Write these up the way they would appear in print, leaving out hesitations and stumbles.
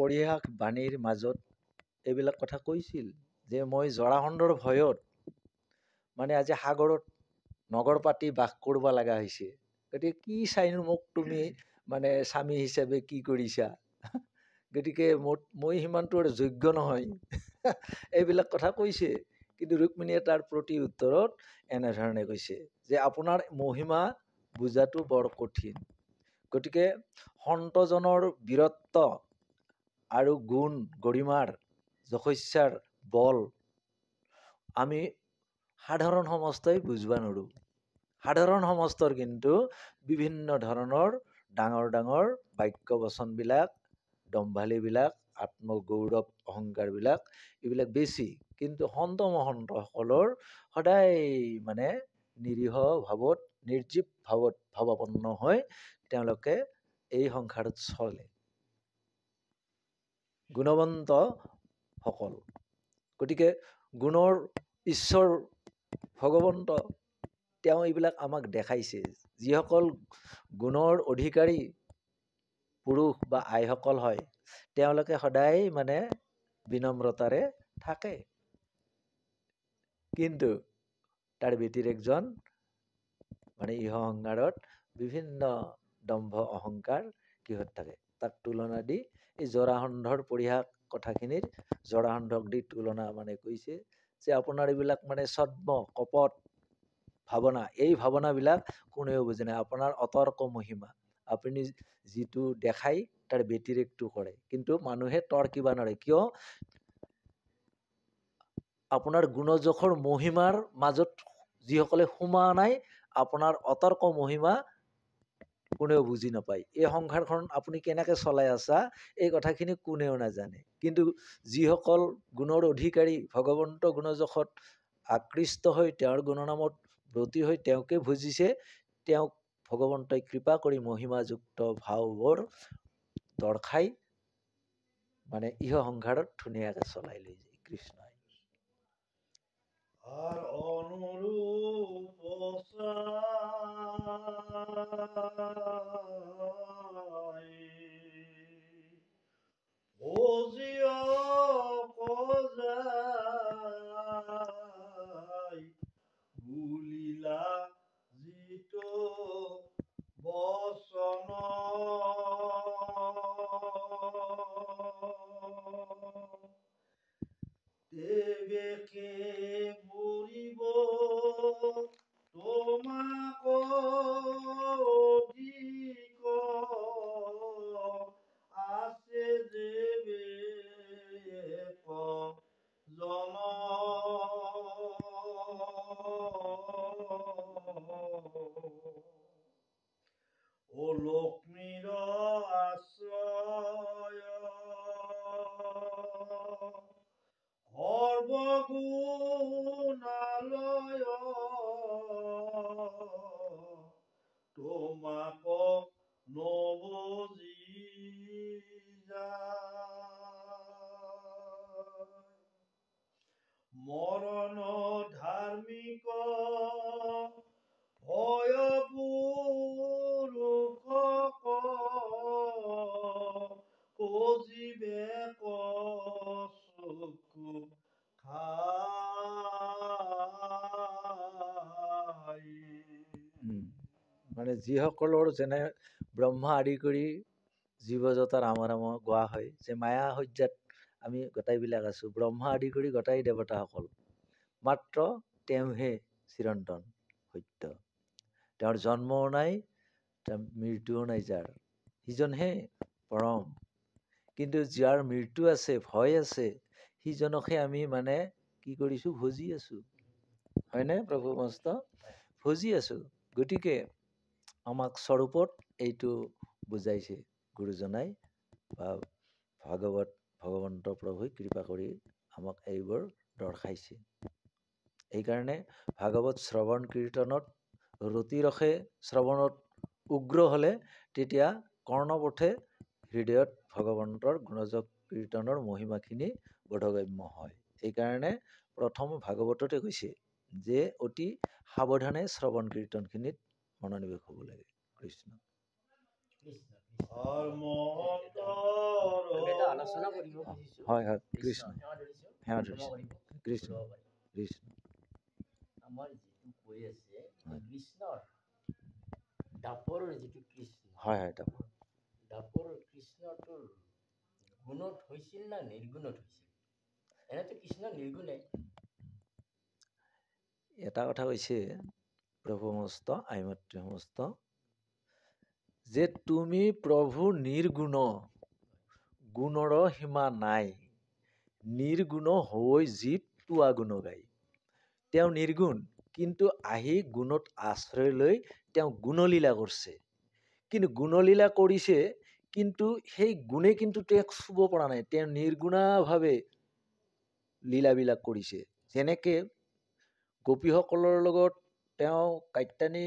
পৰিহাস বাণীৰ মাজত এইবিলাক কথা কৈছিল যে মই জৰাসন্ধৰ ভয়ত মানে আজি সাগৰত নগৰ পাতি বাস কৰিব লগা হৈছে। গতিকে কি চাইনো মোক তুমি মানে স্বামী হিচাপে কি কৰিছা, গতিকে মই সিমানটো যোগ্য নহয় এইবিলাক কথা কৈছে। কিন্তু ৰুক্মিণীয়ে তাৰ প্ৰতি উত্তৰত এনেধৰণে কৈছে যে আপোনাৰ মহিমা বুজাটো বৰ কঠিন। গতিকে সন্তজনৰ বীৰত্ব আৰু গুণ গৰিমাৰ যশস্যাৰ বল আমি সাধাৰণ সমস্তই বুজব নোৱাৰোঁ। সাধাৰণ সমস্তৰ কিন্তু বিভিন্ন ধৰণৰ ডাঙৰ ডাঙৰ বাক্য বচনবিলাক, দম্ভালিবিলাক, আত্মগৌৰৱ অহংকাৰবিলাক এইবিলাক বেছি। কিন্তু সন্ত মহন্তসকলৰ সদায় মানে নিৰীহ ভাৱত, নিৰ্জীৱ ভাৱত ভাৱাপন্ন হৈ তেওঁলোকে এই সংসাৰত চলে। গুণৱন্ত সকল, গতিকে গুণৰ ঈশ্বৰ ভগৱন্ত তেওঁ এইবিলাক আমাক দেখাইছে। যিসকল গুণৰ অধিকাৰী পুৰুষ বা আইসকল হয় তেওঁলোকে সদায় মানে বিনম্ৰতাৰে থাকে। কিন্তু তাৰ ব্যতিৰেকজন মানে ইহ সংসাৰত বিভিন্ন দম্ভ অহংকাৰ কিহত থাকে, তাক তুলনা দি এই জৰাসন্ধৰ পৰিহাস কথাখিনিৰ জৰাসন্ধক দি তুলনা মানে কৈছে যে আপোনাৰ এইবিলাক মানে ছদ্ম কপট ভাৱনা, এই ভাৱনাবিলাক কোনেও বুজে নাই। আপোনাৰ অতৰ্ক মহিমা, আপুনি যিটো দেখাই তাৰ ব্যতিৰেকটো কৰে, কিন্তু মানুহে তৰ্কিব নোৱাৰে। কিয়? আপোনাৰ গুণজোখৰ মহিমাৰ মাজত যিসকলে সোমোৱা নাই, আপোনাৰ অতৰ্ক মহিমা কোনেও বুজি নাপায়। এই সংসাৰখন আপুনি কেনেকৈ চলাই আছা এই কথাখিনি কোনেও নাজানে। কিন্তু যিসকল গুণৰ অধিকাৰী, ভগৱন্ত গুণজোখত আকৃষ্ট হৈ তেওঁৰ গুণনামত ব্ৰতী হৈ তেওঁকে ভজিছে, তেওঁক ভগৱন্তই কৃপা কৰি মহিমাযুক্ত ভাৱবোৰ দৰ্শাই মানে ইহ সংসাৰত ধুনীয়াকৈ চলাই লৈ যায়। কৃষ্ণই আর অনুরূপ ওজিও কজাই ভুলিলা জিতো বচন দেবেকে মরিব তোমাক অধিক আছে দেবে জন ও লক্ষ্মীর আশ্রয় সর্বগুণালয় তোমাক নবজি মরণ ধার্মিক ভয় পুরুষ কজিবে কসুকু খাই। মানে যিসকলৰ যেনে ব্ৰহ্মা আদি কৰি জীৱজতাৰ আমাৰ গোৱা হয় যে মায়া সজ্জাত আমি গোটাইবিলাক আছোঁ, ব্ৰহ্মা আদি কৰি গোটাই দেৱতাসকল, মাত্ৰ তেওঁহে চিৰন্তন সত্য। তেওঁৰ জন্মও নাই, তেওঁৰ মৃত্যুও নাই, যাৰ সিজনহে পৰম। কিন্তু যাৰ মৃত্যু আছে, ভয় আছে, সিজনকহে আমি মানে কি কৰিছোঁ, ভজি আছোঁ। হয়নে প্ৰভু মস্ত? ভজি আছোঁ। গতিকে আমাক স্বৰূপত এইটো বুজাইছে গুৰুজনাই বা ভগৱন্ত প্ৰভুই কৃপা কৰি আমাক এইবোৰ দৰ্শাইছে। এইকাৰণে ভাগৱত শ্ৰৱণ কীৰ্তনত ৰতিৰসে শ্ৰৱণত উগ্ৰ হ'লে তেতিয়া কৰ্ণপথে হৃদয়ত ভগৱন্তৰ গুণজপ কীৰ্তনৰ মহিমাখিনি বোধগম্য হয়। এইকাৰণে প্ৰথম ভাগৱততে কৈছে যে অতি সাৱধানে শ্ৰৱণ কীৰ্তনখিনিত মনোনিৱেশ হ'ব লাগে। কৃষ্ণ। আৰ আমি এটা আলোচনা কৰিব খুজিছো। হয় হয় কৃষ্ণ কৃষ্ণ সেৱা ধৰিছো, সেৱা ক্ষমা ধৰিছে কৰিব, কৃষ্ণ ল'ব পাৰিব। কৃষ্ণ আমাৰ যিটো কৈ আছে হয়। কৃষ্ণৰ দাপৰৰ যিটো কৃষ্ণ, হয় হয় তাপ দাপৰ কৃষ্ণটোৰ গুণত হৈছিল না নিৰ্গুণত হৈছিল? এনেতো কৃষ্ণ নিৰ্গুণে। এটা কথা কৈছে প্ৰভু সমস্ত আইমাতৃ সমস্ত যে তুমি প্ৰভু নিৰ্গুণ, গুণৰ সীমা নাই, নিৰ্গুণ হৈ জীৱ তোৱা গুণ গাই। তেওঁ নিৰ্গুণ, কিন্তু আহি গুণত আশ্ৰয় লৈ তেওঁ গুণলীলা কৰিছে। কিন্তু গুণলীলা কৰিছে, কিন্তু সেই গুণে কিন্তু তেওঁক চুব পৰা নাই। তেওঁ নিৰ্গুণাভাৱে লীলাবিলাক কৰিছে। যেনেকৈ গোপীসকলৰ লগত তেওঁ কাত্যায়নী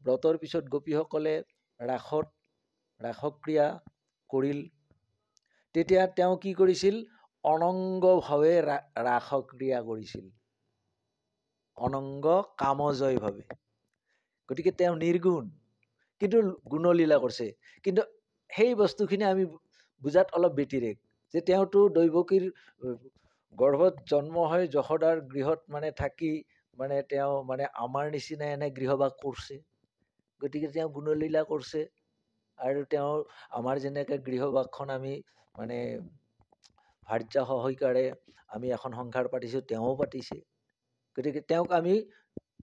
ব্ৰতৰ পিছত গোপীসকলে ৰাসক্ৰিয়া কৰিল। তেতিয়া তেওঁ কি কৰিছিল? অনংগভাৱে ৰাসক্ৰিয়া কৰিছিল, অনংগ কামজয়ভাৱে। গতিকে তেওঁ নিৰ্গুণ, কিন্তু গুণলীলা কৰিছে। কিন্তু সেই বস্তুখিনি আমি বুজাত অলপ ব্যতিৰেক, যে তেওঁতো দৈৱকীৰ গৰ্ভত জন্ম হৈ যশোদাৰ গৃহত থাকি তেওঁ আমাৰ নিচিনা এনে গৃহবাস কৰিছে। গতিকে তেওঁ গুণলীলা কৰিছে। আৰু তেওঁ আমাৰ যেনেকৈ গৃহবাসখন আমি ভাৰ্যা সহায়িকাৰে আমি এখন সংসাৰ পাতিছোঁ, তেওঁও পাতিছে। গতিকে তেওঁক আমি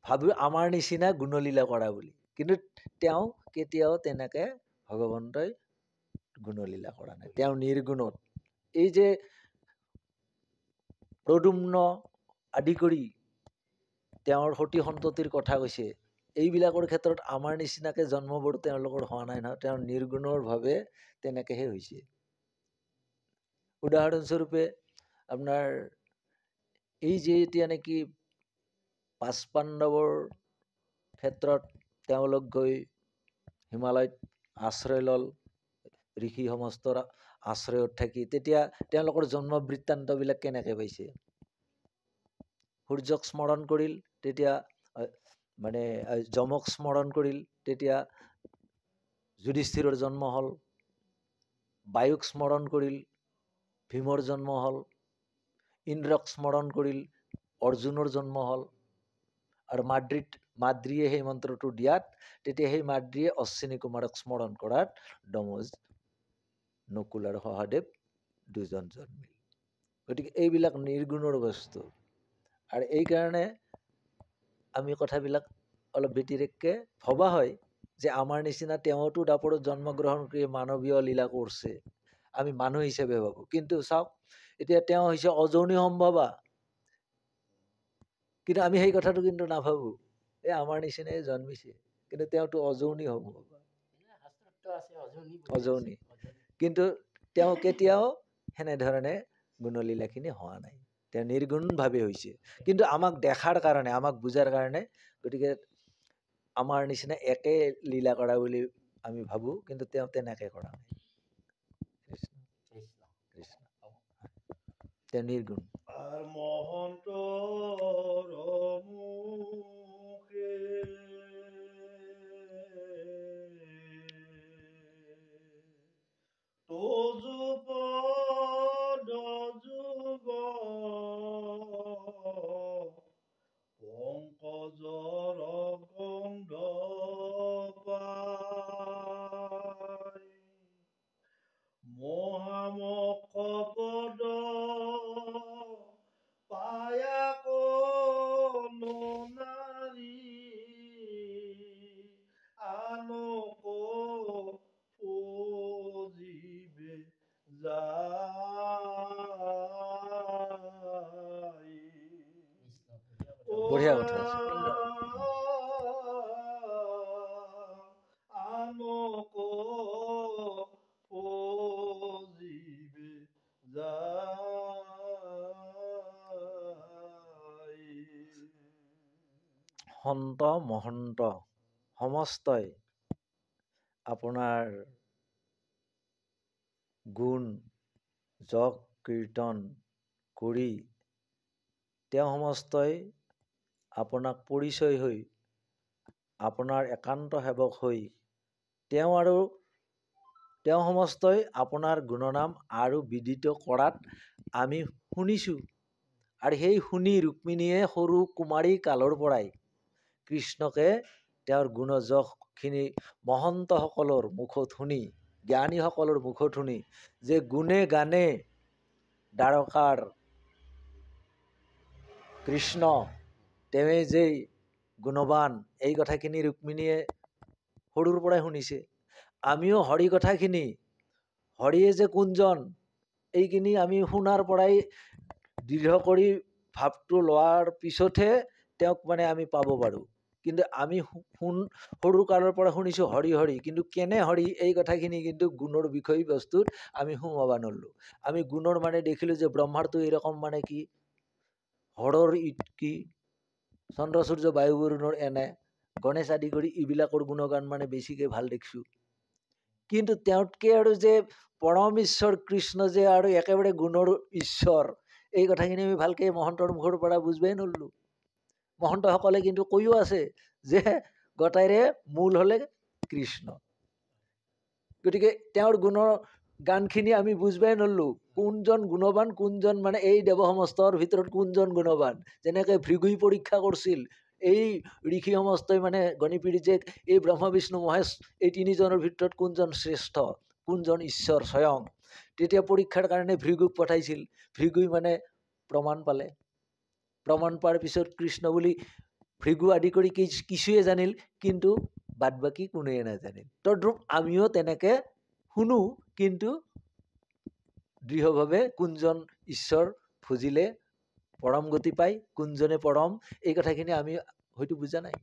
ভাবোঁ আমাৰ নিচিনা গুণলীলা কৰা বুলি। কিন্তু তেওঁ কেতিয়াও তেনেকৈ ভগৱন্তই গুণলীলা কৰা নাই, তেওঁ নিৰ্গুণত। এই যে প্ৰদুম্ন আদি কৰি তেওঁৰ সতী সন্ততিৰ কথা কৈছে, এইবিলাকৰ ক্ষেত্ৰত আমাৰ নিচিনাকৈ জন্মবোৰ তেওঁলোকৰ হোৱা নাই নহয়, তেওঁ নিৰ্গুণৰভাৱে তেনেকৈহে হৈছে। উদাহৰণস্বৰূপে আপোনাৰ এই যে এতিয়া নেকি ৫ পাণ্ডৱৰ ক্ষেত্ৰত তেওঁলোক গৈ হিমালয়ত আশ্ৰয় ল'ল, ঋষি সমস্তৰ আশ্ৰয়ত থাকি, তেতিয়া তেওঁলোকৰ জন্ম বৃত্তান্তবিলাক কেনেকৈ পাইছে? সূৰ্যক স্মৰণ কৰিল, তেতিয়া যমক স্মৰণ কৰিল, তেতিয়া যুধিষ্ঠিৰৰ জন্ম হ'ল। বায়ুক স্মৰণ কৰিল, ভীমৰ জন্ম হ'ল। ইন্দ্ৰক স্মৰণ কৰিল, অৰ্জুনৰ জন্ম হ'ল। আৰু মাদ্ৰীয়ে সেই মন্ত্ৰটো দিয়াত, তেতিয়া সেই মাদ্ৰীয়ে অশ্বিনী কুমাৰক স্মৰণ কৰাত ডমজ, নকুল আৰু সহদেৱ দুজন জন্মিল। গতিকে এইবিলাক নিৰ্গুণৰ বস্তু। আৰু এইকাৰণে আমি কথাবিলাক অলপ ব্যতিৰেককৈ ভবা হয় যে আমাৰ নিচিনা তেওঁতো দাপৰত জন্মগ্ৰহণ কৰি মানৱীয় লীলা কৰিছে, আমি মানুহ হিচাপে ভাবোঁ। কিন্তু চাওক, এতিয়া তেওঁ হৈছে অযৌনি সম্ভৱা, কিন্তু আমি সেই কথাটো কিন্তু নাভাবোঁ। আমাৰ নিচিনাই জন্মিছে, কিন্তু তেওঁতো অযৌনি সম্ভৱা, অযৌনি। কিন্তু তেওঁ কেতিয়াও সেনেধৰণে গুণলীলাখিনি হোৱা নাই, তেওঁ নিৰ্গুণভাৱে হৈছে। কিন্তু আমাক দেখাৰ কাৰণে, আমাক বুজাৰ কাৰণে, গতিকে আমাৰ নিচিনা একে লীলা কৰা বুলি আমি ভাবোঁ, কিন্তু তেওঁ তেনেকৈ কৰা নাই। কৃষ্ণ কৃষ্ণ, তেওঁ নিৰ্গুণ। আর মহন্ত মুখে তোজুপ যুগ পঙ্কজর গন্ধ পাই মহামকপদ পায়া কোনো নারী আনক পুজিবে যাই। বঢ়িয়া কথা আছে। আনক পুজিবে যাই। সন্ত মহন্ত সমস্তই আপোনাৰ গুণ যশ কীৰ্তন কৰি তেওঁ সমস্তই আপোনাক পৰিচয় হৈ, আপোনাৰ একান্ত সেৱক হৈ, তেওঁ আৰু তেওঁ সমস্তই আপোনাৰ গুণনাম আৰু বিদিত কৰাত আমি শুনিছোঁ। আৰু সেই শুনি ৰুক্মিণীয়ে সৰু কুমাৰী কালৰ পৰাই কৃষ্ণকে তেওঁৰ গুণযশখিনি মহন্তসকলৰ মুখত শুনি, জ্ঞানীসকলৰ মুখত শুনি যে গুণে গানে দ্বাৰকাৰ কৃষ্ণ তেৱেই যেই গুণবান, এই কথাখিনি ৰুক্মিণীয়ে সৰুৰ পৰাই শুনিছে। আমিও হৰি কথাখিনি, হৰিয়ে যে কোনজন, এইখিনি আমি শুনাৰ পৰাই দৃঢ় কৰি ভাৱটো লোৱাৰ পিছতহে তেওঁক মানে আমি পাব পাৰোঁ। কিন্তু আমি সৰু কালৰ পৰা শুনিছোঁ হৰি হৰি, কিন্তু কেনে হৰি এই কথাখিনি কিন্তু গুণৰ বিষয়বস্তুত আমি সোমাব নোৱাৰিলোঁ। আমি গুণৰ মানে দেখিলোঁ যে ব্ৰহ্মাৰটো এইৰকম, মানে কি হৰৰ কি চন্দ্ৰ সূৰ্য বায়ু বৰুণৰ এনে, গণেশ আদি কৰি এইবিলাকৰ গুণগান মানে বেছিকৈ ভাল দেখিছোঁ। কিন্তু তেওঁতকৈ আৰু যে পৰম ঈশ্বৰ কৃষ্ণ যে আৰু একেবাৰে গুণৰ ঈশ্বৰ, এই কথাখিনি আমি ভালকৈ মহন্তৰ মুখৰ পৰা বুজিবই নোৱাৰিলোঁ। মহন্তসকলে কিন্তু কৈও আছে যে গোটাইৰে মূল হ'লে কৃষ্ণ। গতিকে তেওঁৰ গুণৰ গানখিনি আমি বুজিবই নোৱাৰিলোঁ, কোনজন গুণবান, কোনজন মানে এই দেৱসমস্তৰ ভিতৰত কোনজন গুণবান। যেনেকৈ ভৃগুই পৰীক্ষা কৰিছিল, এই ঋষি সমস্তই মানে গণিপিৰি যে এই ব্ৰহ্মা বিষ্ণু মহেশ এই তিনিজনৰ ভিতৰত কোনজন শ্ৰেষ্ঠ, কোনজন ঈশ্বৰ স্বয়ং, তেতিয়া পৰীক্ষাৰ কাৰণে ভৃগুক পঠাইছিল। ভৃগুই মানে প্ৰমাণ পালে, প্ৰমাণ পোৱাৰ পিছত কৃষ্ণ বুলি ভৃগু আদি কৰি কিছুৱে জানিল, কিন্তু বাদ বাকী কোনোৱে নাজানিল। তদ্ৰূপ আমিও তেনেকৈ শুনো, কিন্তু দৃঢ়ভাৱে কোনজন ঈশ্বৰ ভজিলে পৰম গতি পায়, কোনজনে পৰম, এই কথাখিনি আমি হয়তো বুজা নাই।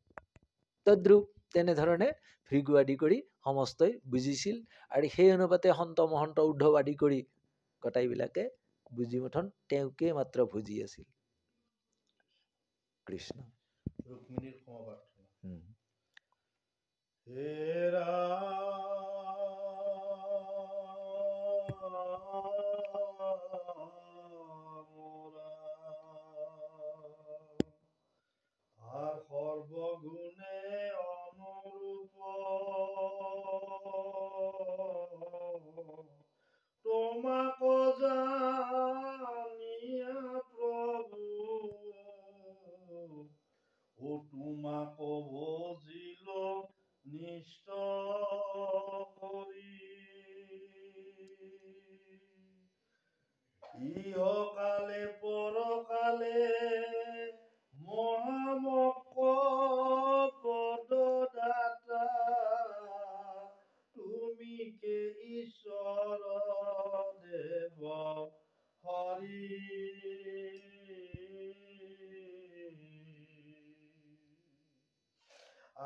তদ্ৰূপ তেনেধৰণে ভৃগু আদি কৰি সমস্তই বুজিছিল, আৰু সেই অনুপাতে সন্ত মহন্ত উদ্ধৱ আদি কৰি গোটাইবিলাকে বুজি মুঠন তেওঁকে মাত্ৰ ভুজি আছিল। কৃষ্ণ। ৰুক্মিণীৰ ক্ষমাপ্ৰাৰ্থনা। হে আর সর্বগুণে অনুরূপ তোমাক জানিয়া প্রভু, ও তোমাক ভজিল নিষ্ঠ করি, ইহকালে পরকালে মহামক্ষ পদদাতা, তুমি কে ঈশ্বর দেব হরি।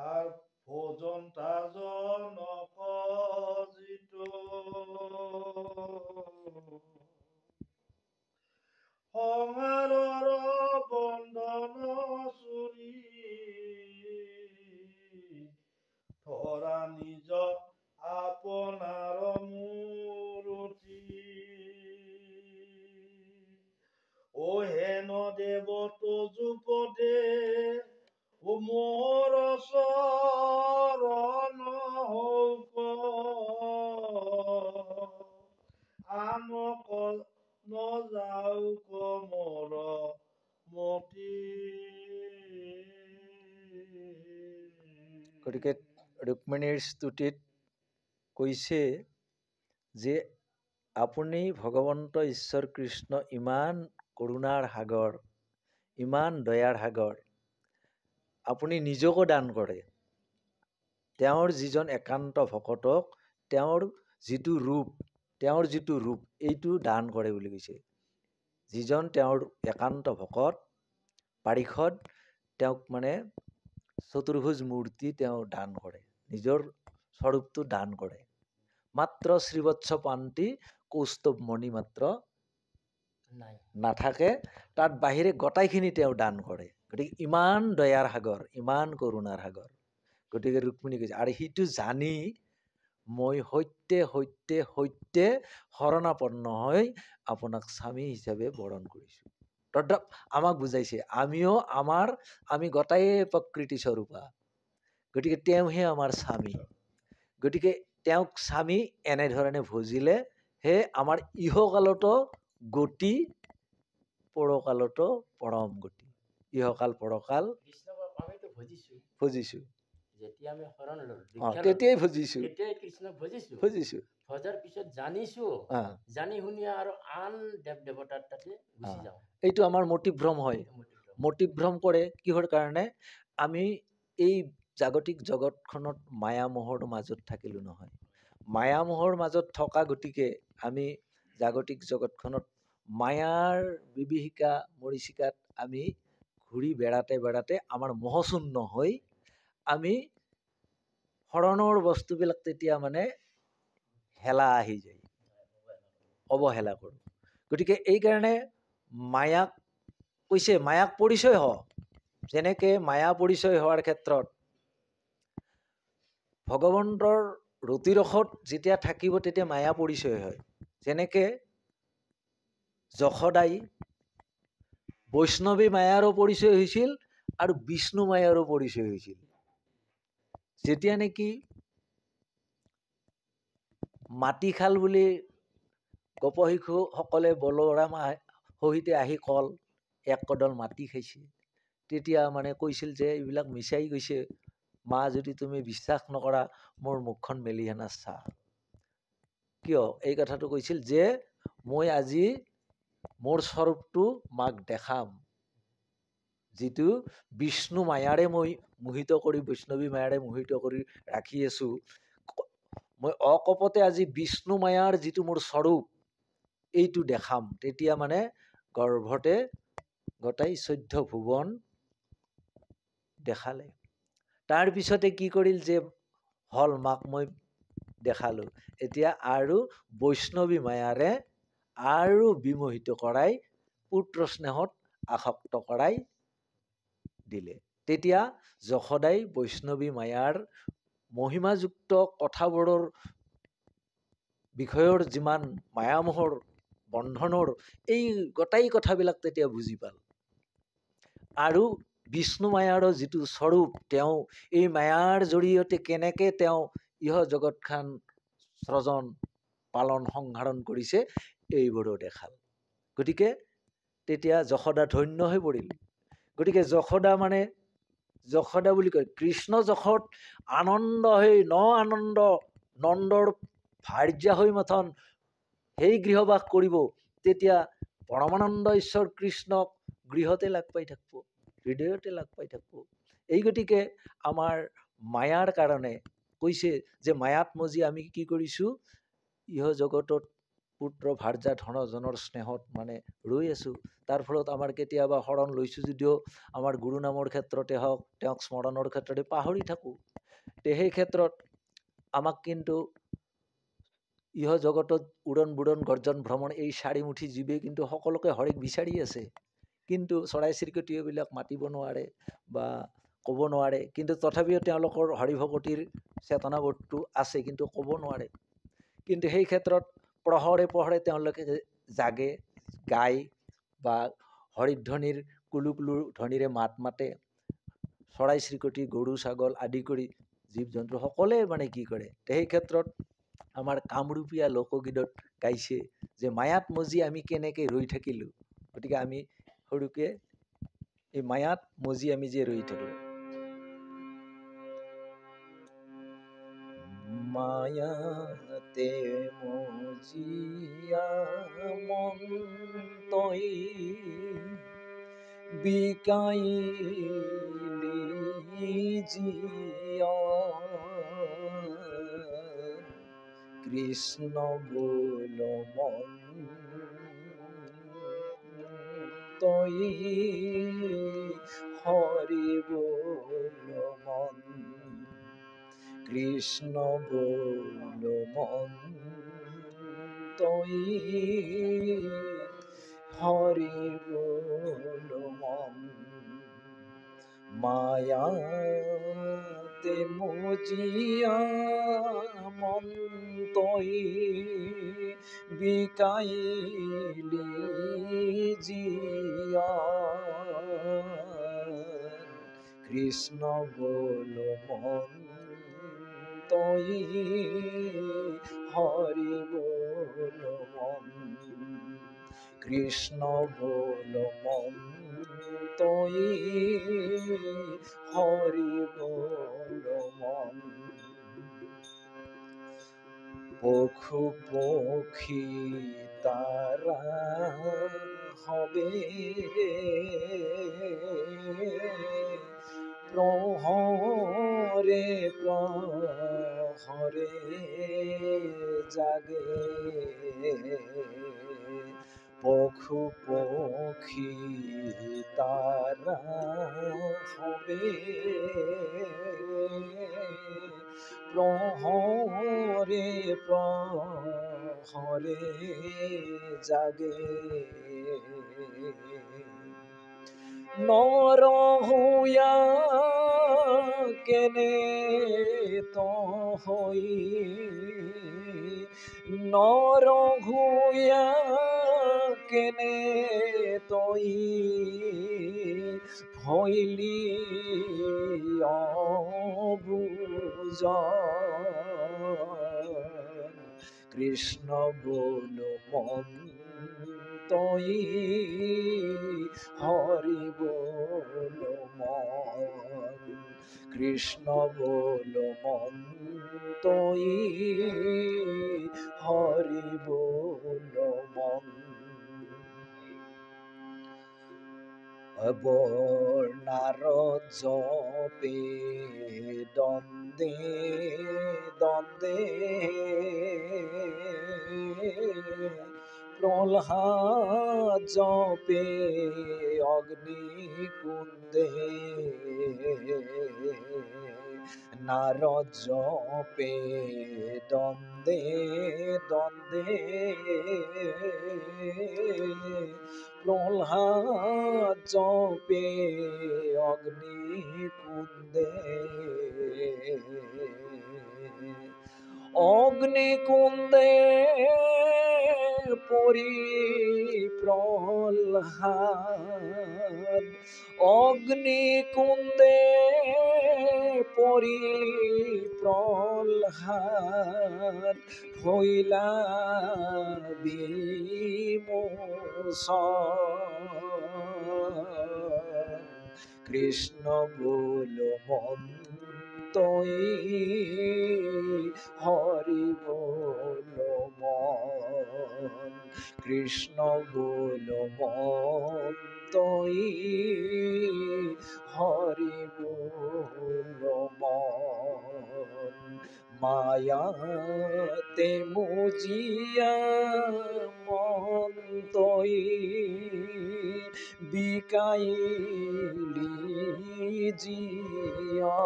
আর ভোজন তাজন কজিত সংহাৰৰ বন্ধন চুৰি, ধৰা নিজ আপোনাৰ মূৰতি, ও হেন দেৱ তজুপদে, ও মোৰ চৰণ হৌক, আনক নযাওক মোৰ মতি। গতিকে ৰুক্মিণীৰ স্তুতিত কৈছে যে আপুনি ভগৱন্ত ঈশ্বৰ কৃষ্ণ ইমান কৰুণাৰ সাগৰ, ইমান দয়াৰ সাগৰ, আপুনি নিজকো দান কৰে। তেওঁৰ যিজন একান্ত ভকতক তেওঁৰ যিটো ৰূপ এইটো দান কৰে বুলি কৈছে। যিজন তেওঁৰ একান্ত ভকত পাৰিষদ, তেওঁক মানে চতুৰ্ভুজ মূৰ্তি তেওঁ দান কৰে, নিজৰ স্বৰূপটো দান কৰে। মাত্ৰ শ্ৰীবৎস পান্তি কৌস্তৱ মণি মাত্ৰ নাথাকে, তাত বাহিৰে গোটাইখিনি তেওঁ দান কৰে। গতিকে ইমান দয়াৰ সাগৰ, ইমান কৰোণাৰ সাগৰ। গতিকে ৰুক্মিণী কৈছে, আৰু সেইটো জানি মই সত্যে সত্যে সত্যে শৰণাপন্ন হৈ আপোনাক স্বামী হিচাপে বৰণ কৰিছোঁ। তদ্ৰূপ আমাক বুজাইছে, আমি গোটাই প্ৰকৃতি স্বৰূপা, গতিকে তেওঁহে আমাৰ স্বামী। গতিকে তেওঁক স্বামী এনেধৰণে ভজিলে হে আমাৰ ইহকালতো গতি পৰকালতো পৰম গতি। ইহকাল পৰকাল কৃষ্ণক আমিতো ভজিছো, ভজিছো। যেতিয়া আমি শৰণ ল'লো, তেতিয়াই ভজিছো তেতিয়াই কৃষ্ণক ভজিছো। ভজিছো। ভজাৰ পিছত জানিছো, জানি শুনি আৰু আন দেৱ দেৱতাৰ তাতে গুচি যাওঁ। এইটো আমাৰ মতিভ্ৰম হয়। মতিভ্ৰম কৰে কিহৰ কাৰণে? আমি এই জাগতিক জগতখনত মায়া মোহৰ মাজত থাকিলো নহয়। মায়া মোহৰ মাজত থকা গতিকে আমি জাগতিক জগতখনত মায়াৰ বিভীষিকা মৰীচিকাত আমি ঘূৰি বেড়াতে বেড়াতে আমাৰ মোহশূন্য হৈ আমি শৰণৰ বস্তুবিলাক তেতিয়া মানে হেলা আহি যায়, অৱহেলা কৰোঁ। গতিকে এইকাৰণে মায়াক কৈছে মায়াক পৰিচয় হ। যেনেকে মায়া পৰিচয় হোৱাৰ ক্ষেত্ৰত ভগৱন্তৰ ৰতিৰসত যেতিয়া থাকিব তেতিয়া মায়া পৰিচয় হয়। যেনেকে যশোদাই বৈষ্ণৱী মায়াৰো পৰিচয় হৈছিল আৰু বিষ্ণু মায়াৰো পৰিচয় হৈছিল। যেতিয়া নেকি মাটিশাল বুলি গোপশিশুসকলে বলোৰাম সহিতে আহি কল এক কদল মাটি খাইছে, তেতিয়া মানে কৈছিল যে এইবিলাক মিছাই গৈছে, মা যদি তুমি বিশ্বাস নকৰা মোৰ মুখখন মেলি হেনা চা। কিয় এই কথাটো কৈছিল? যে মই আজি মোৰ স্বৰূপটো মাক দেখাম, যিটো বিষ্ণু মায়াৰে মই মোহিত কৰি বৈষ্ণৱী মায়াৰে মোহিত কৰি ৰাখি আছো। মই অকপতে আজি বিষ্ণু মায়াৰ যিটো মোৰ স্বৰূপ এইটো দেখাম। তেতিয়া মানে গৰ্ভতে গোটাই 14 ভুৱন দেখালে। তাৰ পিছতে কি কৰিল? যে হল মাক মই দেখালো, এতিয়া আৰু বৈষ্ণৱী মায়াৰে আৰু বিমোহিত কৰাই পুত্ৰ স্নেহত আসক্ত কৰাই দিলে। তেতিয়া যশোদাই বৈষ্ণৱী মায়াৰ মহিমাযুক্ত কথাবোৰৰ বিষয়ৰ যিমান মায়ামোহৰ বন্ধনৰ এই গোটাই কথাবিলাক তেতিয়া বুজি পাল। আৰু বিষ্ণু মায়াৰো যিটো স্বৰূপ, তেওঁ এই মায়াৰ জৰিয়তে কেনেকে তেওঁ ইহ জগতখান সৃজন পালন সংহাৰণ কৰিছে এইবোৰো দেখাল। গতিকে তেতিয়া যশোদা ধন্য হৈ পৰিল। গতিকে যশোদা মানে যশোদা বুলি কয় কৃষ্ণ যশোদ আনন্দ হৈ আনন্দ নন্দৰ ভাৰ্যা হৈ মথন সেই গৃহবাস কৰিব। তেতিয়া পৰমানন্দ ঈশ্বৰ কৃষ্ণক গৃহতে লাগ পাই থাকিব, হৃদয়তে লাগ পাই থাকিব। এই গতিকে আমাৰ মায়াৰ কাৰণে কৈছে যে মায়াত মজি আমি কি কৰিছো? ইহ জগতত পুত্ৰ ভাৰ্যা ধনজনৰ স্নেহত মানে ৰৈ আছো। তাৰ ফলত আমাৰ কেতিয়াবা শৰণ লৈছো যদিও আমাৰ গুৰু নামৰ ক্ষেত্ৰতে হওক, তেওঁক স্মৰণৰ ক্ষেত্ৰতে পাহৰি থাকো। সেই ক্ষেত্ৰত আমাক কিন্তু ইহ জগতত উৰণ বুৰণ গৰ্জন ভ্ৰমণ এই চাৰিমুঠি জীৱে কিন্তু সকলোকে হৰিক বিচাৰি আছে, কিন্তু চৰাই চিৰিকটিবিলাক মাতিব নোৱাৰে বা ক'ব নোৱাৰে। কিন্তু তথাপিও তেওঁলোকৰ হৰিভকতিৰ চেতনাবোধটো আছে, কিন্তু ক'ব নোৱাৰে। কিন্তু সেই ক্ষেত্ৰত প্ৰহৰে প্ৰহৰে তেওঁলোকে জাগে, গায় বা হৰিধ্বনিৰ কুলু কুলু ধ্বনিৰে মাত মাতে। চৰাই চিৰিকটি গৰু ছাগল আদি কৰি জীৱ জন্তু সকলোৱে মানে কি কৰে? সেই ক্ষেত্ৰত আমাৰ কামৰূপীয়া লোকগীতত গাইছে যে মায়াত মজি আমি কেনেকে ৰৈ থাকিলো। গতিকে আমি সৰুকে এই মায়াত মজি আমি যে ৰৈ থাকিলো। মায়াতে মজিয়া মন তই বিকাইলি জিয়া, কৃষ্ণ বোল মন তই হৰি বোল মন, কৃষ্ণ বোল মন তই হৰি বোল মন। মায়াতে মজিয়া মন তই বিকাইলি জিয়া, কৃষ্ণ বোল মন তই হরি বল মন, কৃষ্ণ বল মন তই হরি বল মন। পশু পক্ষী তারা হবে প্রহরে প্রহরে জাগে, পশু পক্ষী তারা হবে প্রহরে প্রহরে জাগে, নর হইয়া কেনে তো হই, নর হইয়া কেনে তই হইলি অবুঝ, কৃষ্ণ বল মন তই হরি বল মন, কৃষ্ণ বল মন তই হরি বল মন। বর্ণার জপে দ্বন্দ্বে দ্বন্দ্বে প্রহ্লাদ জপে অগ্নিকুণ্ডে, নারদ জপে দ্বন্দ্বে দ্বন্দ্বে প্রহ্লাদ জপে অগ্নিকুণ্ডে, অগ্নিকুণ্ডে পরি প্রহ্লাদ, অগ্নিকুণ্ডে পরি প্রহ্লাদ হইলা বিমোচন, কৃষ্ণ বল মন তই হরি বল মন, কৃষ্ণ বল মন তই হরি বল মন। মায়াতে মুজিয়া মন তই বিকাইলি জিয়া,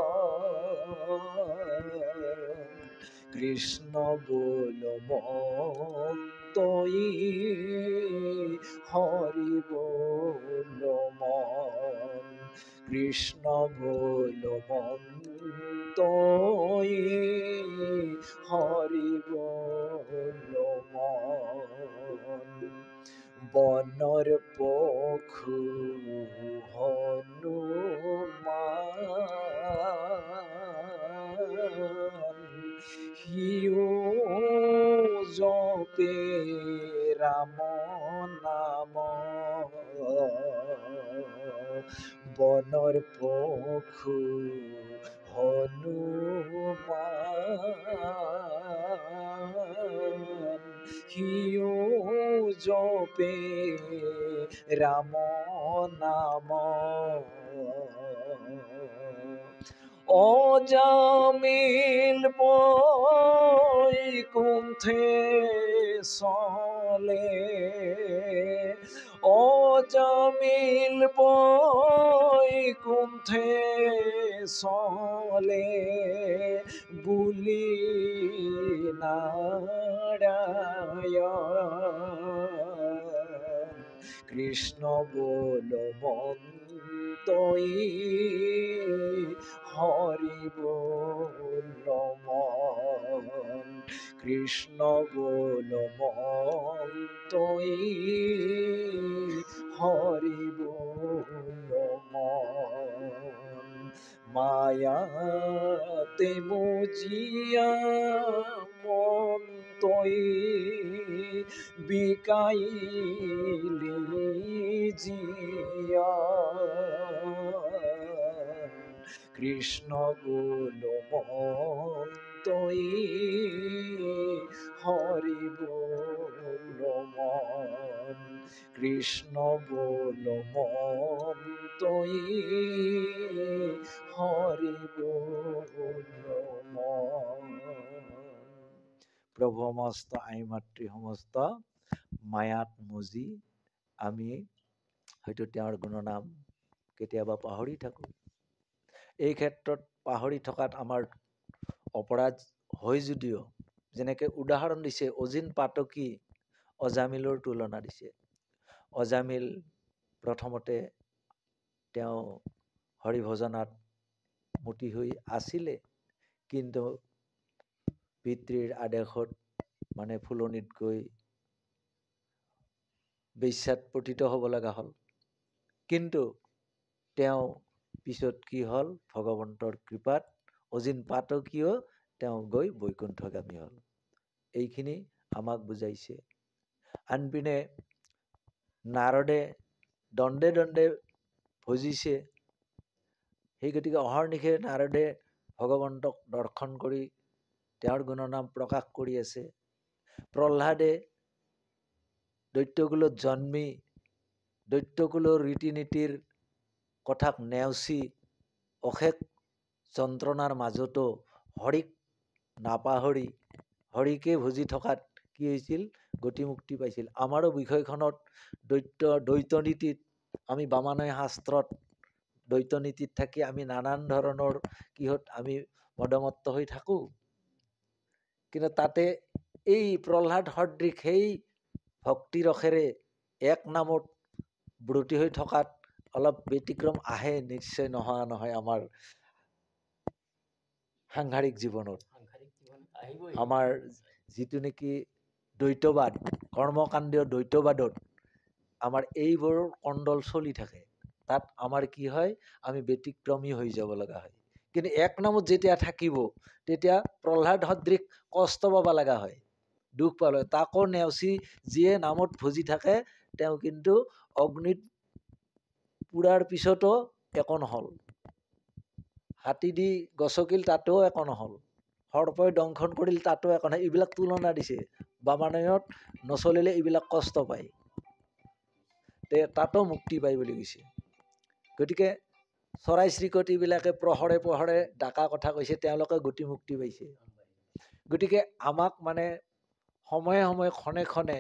কৃষ্ণ বল মন তই হরি বল মন, কৃষ্ণ বল মন তই হরি বল মন। বনর পশু হনুমান, হিউ জপে রাম নাম, বনর পশু হনুমান, হিউ জপে রাম নাম, অজামিল বৈকুণ্ঠে চলে, অজামিল বৈকুণ্ঠে চলে বুলি নারায়ণ, কৃষ্ণ বল মন তই হরি বল মন, কৃষ্ণ বল মন তই হরি বল মন। মায়া তেমজিয়া মন তই বিকাইলি জিয়া কৃষ্ণ গুণ মন তই হরি বল মন কৃষ্ণ বল মন তই হরি বল মন। প্ৰভু সমস্ত আই মাতৃ সমস্ত মায়াত মজি আমি হয়তো তেওঁৰ গুণনাম কেতিয়াবা পাহৰি থাকোঁ। এই ক্ষেত্ৰত পাহৰি থকাত আমাৰ অপৰাধ হয় যদিও, যেনেকে উদাহৰণ দিছে অজিন পাতকী অজামিলৰ তুলনা দিছে। অজামিল প্ৰথমতে তেওঁ হৰিভজনাত মতি হৈ আছিলে, কিন্তু পিতৃৰ আদেশত মানে ফুলনিত গৈ বেশ্যাত পতিত হ'ব লগা হ'ল। কিন্তু তেওঁ পিছত কি হ'ল, ভগৱন্তৰ কৃপাত অজিন পাতকীও তেওঁ গৈ বৈকুণ্ঠগামী হ'ল। এইখিনি আমাক বুজাইছে। আনপিনে নাৰদে দণ্ডে দণ্ডে ভজিছে, সেই গতিকে অহৰ্নিশে নাৰদে ভগৱন্তক দৰ্শন কৰি তেওঁৰ গুণনাম প্ৰকাশ কৰি আছে। প্ৰহ্লাদে দৈত্যকুলত জন্মি দৈত্যকুলৰ ৰীতি নীতিৰ কথাক নেওচি অশেষ যন্ত্ৰণাৰ মাজতো হৰিক নাপাহৰি হৰিকে ভজি থকাত কি হৈছিল, গতিমুক্তি পাইছিল। আমাৰো বিষয়খনত দ্বৈতনীতিত আমি বামানয় শাস্ত্ৰত দ্বৈতনীতিত থাকি আমি নানান ধৰণৰ কিহত আমি মদমত্ত হৈ থাকোঁ। কিন্তু তাতে এই প্ৰহ্লাদ সদৃশ সেই ভক্তিৰসেৰে এক নামত ব্ৰতী হৈ থকাত অলপ ব্যতিক্ৰম আহে, নিশ্চয় নোহোৱা নহয়। আমাৰ সাংসাৰিক জীৱনত আমাৰ যিটো নেকি দ্বৈতবাদ, কৰ্মকাণ্ডীয় দ্বৈতবাদত আমাৰ এইবোৰ কণ্ডল চলি থাকে। তাত আমাৰ কি হয়, আমি ব্যতিক্ৰমী হৈ যাব লগা হয়। কিন্তু এক নামত যেতিয়া থাকিব, তেতিয়া প্ৰহ্লাদ সদৃশ কষ্ট পাব লগা হয়, দুখ পালে। তাকো নেওচি যিয়ে নামত ভজি থাকে, তেওঁ কিন্তু অগ্নিত পুৰাৰ পিছতো একো নহ'ল, হাতী দি গছকিল তাতেও একো নহ'ল, সৰ্পই দংশন কৰিল তাতো একো নহয়। এইবিলাক তুলনা দিছে, বামানয়ত নচলিলে এইবিলাক কষ্ট পায়, তাতো মুক্তি পায় বুলি কৈছে। গতিকে চৰাই চিৰিকটিবিলাকে প্ৰহৰে প্ৰহৰে ডাকা কথা কৈছে, তেওঁলোকে গতি মুক্তি পাইছে। গতিকে আমাক মানে সময়ে সময়ে ক্ষণে ক্ষণে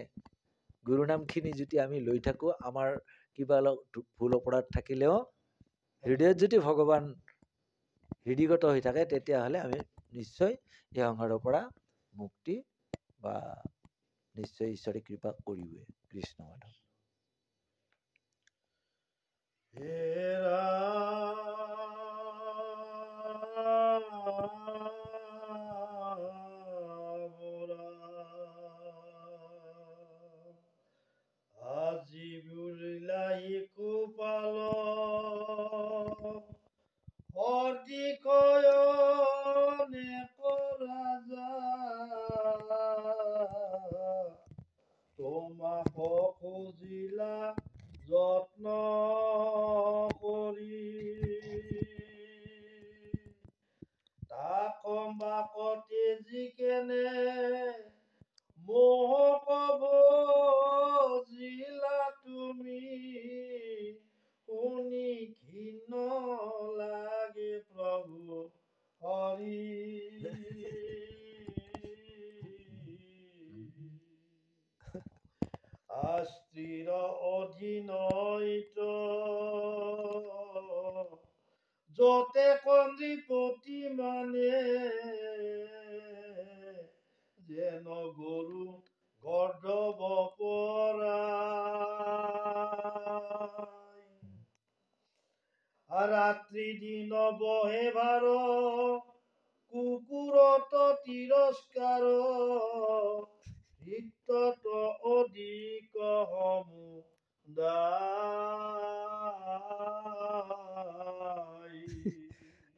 গুৰুনামখিনি যদি আমি লৈ থাকোঁ, আমাৰ কিবা অলপ ভুল অপৰাধ থাকিলেও হৃদয়ত যদি ভগৱান হৃদিগত হৈ থাকে, তেতিয়াহ'লে আমি নিশ্চয় এই সংসাৰৰ পৰা মুক্তি বা নিশ্চয় ঈশ্বৰে কৃপা কৰিবই। কৃষ্ণ মাধৱ। আজি বুলিলাই কুপাল হৰ্দিকয়নে ৰাজা, তোমাক খুজিলা যত্ন কৰি, তাক বাকতে যিকেনে মোহক বুজিলা তুমি, শুনি ঘিণ লাগে প্ৰভু হৰি। আস্তিৰ অধীনত যতে কন্দিপতি মানে, যেন গৰু গৰ্ধব পৰাই, ৰাত্ৰি দিন বহে ভাৰ কুকুৰত তিৰস্কাৰ, হিতত অধিক সমুদায়।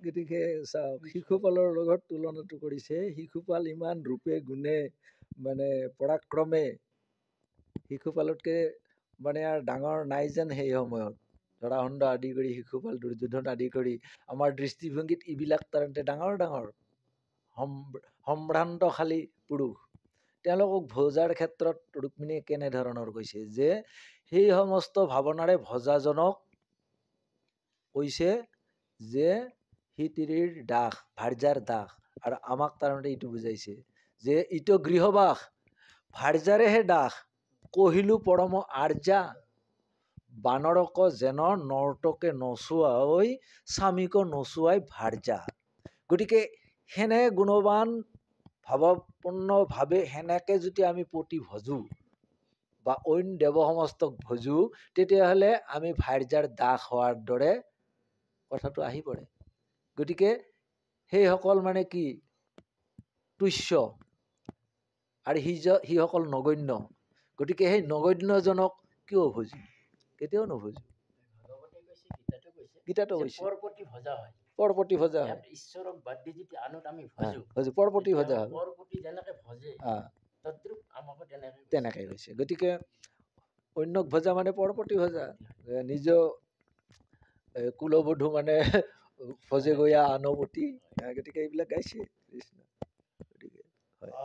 গতিকে চাওক শিশুপালৰ লগত তুলনাটো কৰিছে। শিশুপাল ইমান ৰূপে গুণে মানে পৰাক্ৰমে শিশুপালতকৈ মানে আৰু ডাঙৰ নাই যেন সেই সময়ত ধৰাখণ্ড আদি কৰি শিশুপাল দুৰ্যোধন আদি কৰি আমাৰ দৃষ্টিভংগীত এইবিলাক তাৰমানে ডাঙৰ ডাঙৰ সম্ভ্ৰান্তশালী পুৰুষ। তেওঁলোকক ভোজাৰ ক্ষেত্ৰত ৰুক্মিণীয়ে কেনেধৰণৰ কৈছে যে সেই সমস্ত ভাৱনাৰে ভজাজনক কৈছে যে সি তিৰিৰ দাস, ভাৰ্যাৰ দাস। আৰু আমাক তাৰমানে এইটো বুজাইছে যে ইটো গৃহবাস, ভাৰ্যাৰেহে দাস। কহিলো পৰম আৰ্যা, বানৰক যেন নৰ্তকে নচুৱাই স্বামীক নচুৱাই ভাৰ্যা। গতিকে সেনে গুণৱান ভাৱপূৰ্ণভাৱে সেনেকে যদি আমি পতি ভজো বা অইন দেৱসমস্তক ভজো, তেতিয়াহ'লে আমি ভাৰ্যাৰ দাস হোৱাৰ দৰে কথাটো আহি পৰে। গতিকে সেইসকল মানে কি তুষ্য আৰু সিসকল নগণ্য। গতিকে সেই নগণ্যজনক কিয় ভজিম? কেতিয়াও নভজো। গীতাটো কৈছে পৰপতি ভজা হয়, পৰপতি ভজা হয়। ঈশ্বৰক বাদ দি যদি আনত আমি ভজো, পৰপতি ভজা হয়। পৰপতি যেনেকে ভজে তদ্ৰূপ আমাকো তেনেকৈ কৈছে। গতিকে অন্যক ভজা মানে পৰপতি ভজা। নিজ কুলবধূ মানে ভজে গয়া আনপতি। গতিকে এইবিলাক গাইছে কৃষ্ণ। গতিকে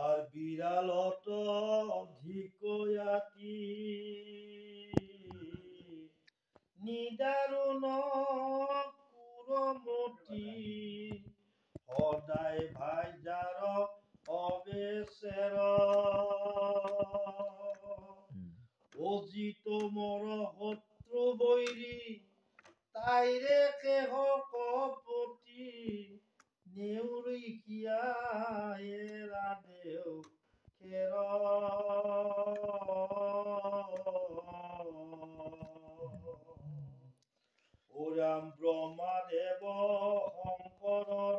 আর বিড়ালত ধিকয়াতি নিদাৰুণ কুৰমতি সদায় ভাইজাৰ অবেচেৰ অজিত মৰ শত্ৰু বৈৰী তাইৰে কেহ কপতি নেউৰিকিয়া এৰা দেও খেৰ ওৰাম ব্ৰহ্মাদেৱ শংকৰৰ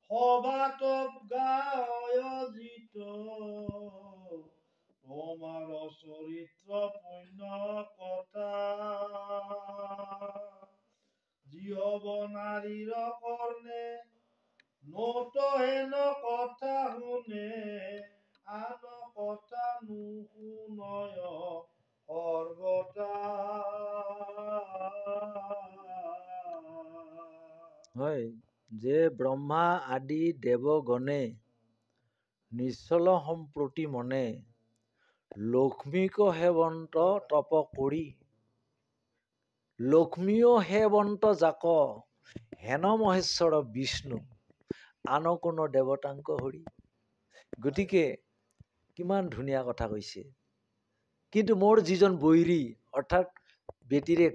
সভাত গায়জিত তোমাৰ চৰিত্ৰ পুণ্য কথা জীৱ নাৰীৰ কৰ্ণে নোট হেন কথা শুনে আন কথা নুশুনয় সৰ্বতা। হয় যে ব্ৰহ্মা আদি দেৱগণে নিশ্চল সম্প্ৰতি মনে লক্ষ্মীক সেৱন্ত তপ কৰি লক্ষ্মীও সেৱন্ত জাক হেন মহেশ্বৰ বিষ্ণু আন কোনো দেৱতাংক হৰি। গতিকে কিমান ধুনীয়া কথা কৈছে। কিন্তু মোৰ যিজন বৈৰী অৰ্থাৎ বেতিৰেক,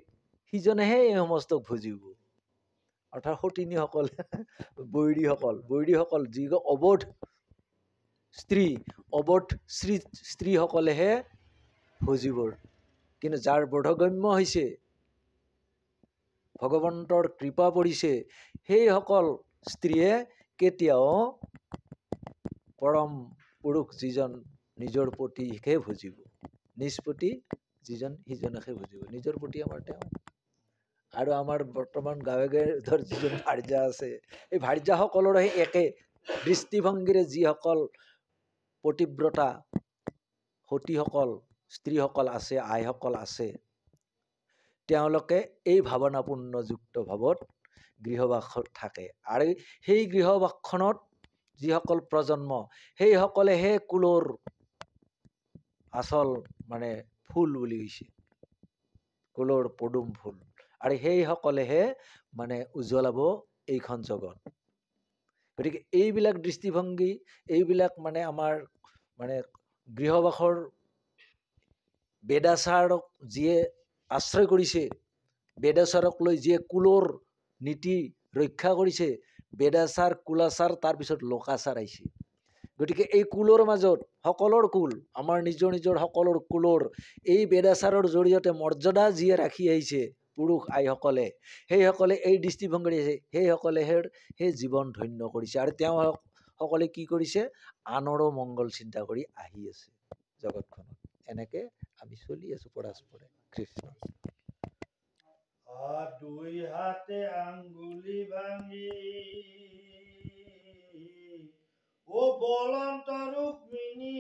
সিজনেহে এই সমস্তক ভজিব। অৰ্থাৎ সতিনীসকল, বৈৰীসকল যি অবোধ স্ত্ৰী, অবোধ স্ত্ৰীসকলেহে ভজিব। কিন্তু যাৰ বোধগম্য হৈছে, ভগৱন্তৰ কৃপা পৰিছে, সেইসকল স্ত্ৰীয়ে কেতিয়াও পৰম পুৰুষ যিজন নিজৰ পতিকহে ভজিব। নিষ্পতি যিজন সিজনকহে ভজিব। নিজৰ পতি আমাৰ তেওঁ। আৰু আমাৰ বৰ্তমান গাঁৱে গাঁৱে ধৰ যিজন ভাৰ্যা আছে, এই ভাৰ্যাসকলৰ সেই একে দৃষ্টিভংগীৰে যিসকল পতিব্ৰতা সতীসকল, স্ত্ৰীসকল আছে, আইসকল আছে, তেওঁলোকে এই ভাৱনাপূৰ্ণযুক্ত ভাৱত গৃহবাসত থাকে। আৰু সেই গৃহবাসখনত যিসকল প্ৰজন্ম, সেইসকলেহে কুলৰ আচল মানে ফুল বুলি কৈছে, কুলৰ পদুম ফুল। আৰু সেইসকলেহে মানে উজ্বলাব এইখন জগত। গতিকে এইবিলাক দৃষ্টিভংগী, এইবিলাক মানে আমাৰ মানে গৃহবাসৰ বেদাচাৰক যিয়ে আশ্ৰয় কৰিছে, বেদাচাৰক লৈ যিয়ে কুলৰ নীতি ৰক্ষা কৰিছে, বেদাচাৰ কুলাচাৰ তাৰপিছত লোকাচাৰ আহিছে। গতিকে এই কুলৰ মাজত সকলৰ কুল, আমাৰ নিজৰ নিজৰ সকলৰ কুলৰ এই বেদাচাৰৰ জৰিয়তে মৰ্যাদা যিয়ে ৰাখি আহিছে পুৰুষ আইসকলে, সেইসকলে এই দৃষ্টিভংগী সেইসকলেহে সেই জীৱন ধন্য কৰিছে। আৰু তেওঁসকলে কি কৰিছে? আনৰো মংগল চিন্তা কৰি আহি আছে জগতখনত। এনেকে আমি চলি আছো পৰস্পৰে। কৃষ্ণ। দুই হাতে আঙ্গুলি ভাঙি ও বলন্ত ৰুক্মিণী